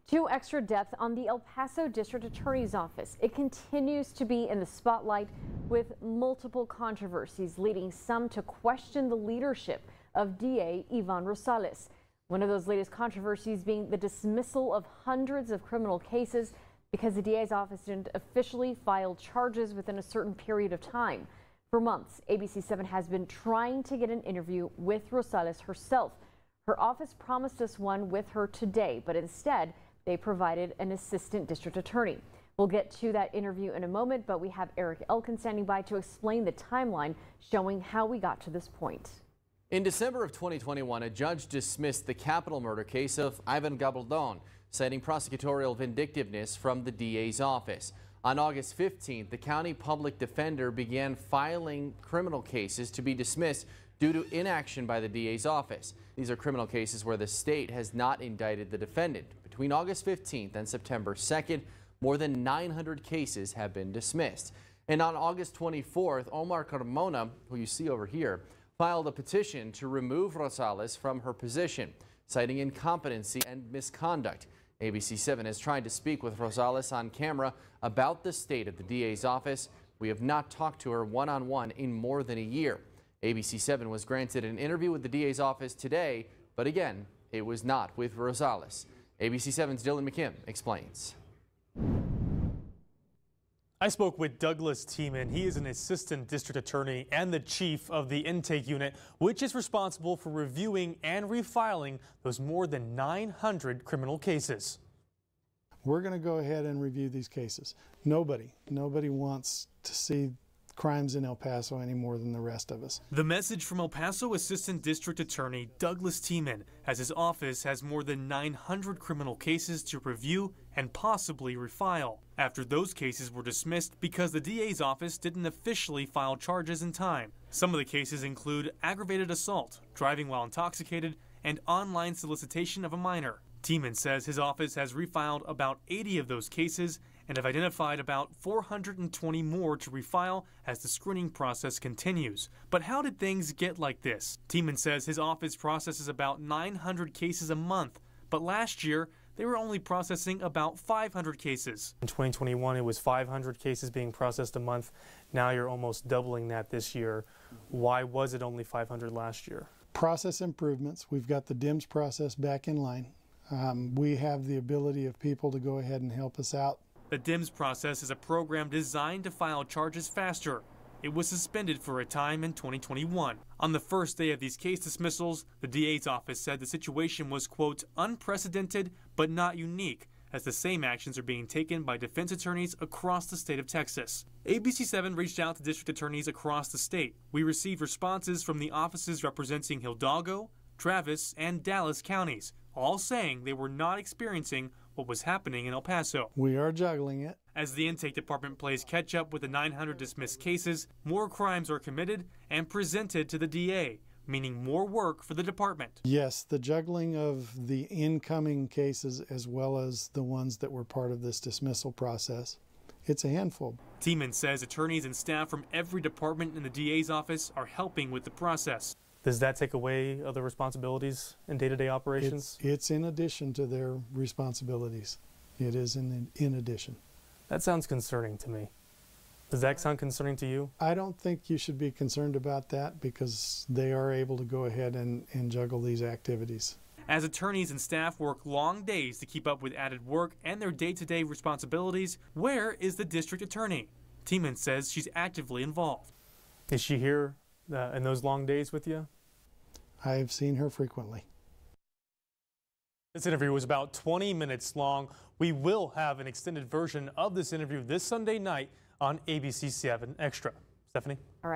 Two extra deaths on the El Paso District Attorney's Office. It continues to be in the spotlight with multiple controversies, leading some to question the leadership of DA Ivan Rosales. One of those latest controversies being the dismissal of hundreds of criminal cases because the DA's office didn't officially file charges within a certain period of time. For months, ABC7 has been trying to get an interview with Rosales herself. Her office promised us one with her today, but instead, they provided an assistant district attorney. We'll get to that interview in a moment, but we have Eric Elkin standing by to explain the timeline showing how we got to this point. In December of 2021, a judge dismissed the capital murder case of Ivan Gabaldon, citing prosecutorial vindictiveness from the DA's office. On August 15th, the county public defender began filing criminal cases to be dismissed due to inaction by the DA's office. These are criminal cases where the state has not indicted the defendant. Between August 15th and September 2nd, more than 900 cases have been dismissed. And on August 24th, Omar Carmona, who you see over here, filed a petition to remove Rosales from her position, citing incompetency and misconduct. ABC7 has tried to speak with Rosales on camera about the state of the DA's office. We have not talked to her one-on-one in more than a year. ABC7 was granted an interview with the DA's office today, but again, it was not with Rosales. ABC7's Dylan McKim explains. I spoke with Douglas Tiemann. He is an assistant district attorney and the chief of the intake unit, which is responsible for reviewing and refiling those more than 900 criminal cases. We're going to go ahead and review these cases. Nobody wants to see crimes in El Paso any more than the rest of us. The message from El Paso Assistant District Attorney Douglas Tiemann, as his office has more than 900 criminal cases to review and possibly refile, after those cases were dismissed because the DA's office didn't officially file charges in time. Some of the cases include aggravated assault, driving while intoxicated, and online solicitation of a minor. Tiemann says his office has refiled about 80 of those cases and have identified about 420 more to refile as the screening process continues. But how did things get like this? Tiemann says his office processes about 900 cases a month, but last year they were only processing about 500 cases. In 2021, it was 500 cases being processed a month. Now you're almost doubling that this year. Why was it only 500 last year? Process improvements. We've got the DIMS process back in line. We have the ability of people to go ahead and help us out. The DIMS process is a program designed to file charges faster. It was suspended for a time in 2021. On the first day of these case dismissals, the DA's office said the situation was, quote, unprecedented but not unique, as the same actions are being taken by defense attorneys across the state of Texas. ABC7 reached out to district attorneys across the state. We received responses from the offices representing Hidalgo, Travis, and Dallas counties, all saying they were not experiencing what was happening in El Paso. We are juggling it. As the intake department plays catch up with the 900 dismissed cases, more crimes are committed and presented to the DA, meaning more work for the department. Yes, the juggling of the incoming cases as well as the ones that were part of this dismissal process. It's a handful. Tiemann says attorneys and staff from every department in the DA's office are helping with the process. Does that take away other responsibilities in day-to-day operations? It's in addition to their responsibilities. It is in addition. That sounds concerning to me. Does that sound concerning to you? I don't think you should be concerned about that because they are able to go ahead and juggle these activities. As attorneys and staff work long days to keep up with added work and their day-to-day responsibilities, where is the district attorney? Tiemann says she's actively involved. Is she here in those long days with you? I've seen her frequently. This interview was about 20 minutes long. We will have an extended version of this interview this Sunday night on ABC7 Extra. Stephanie? All right.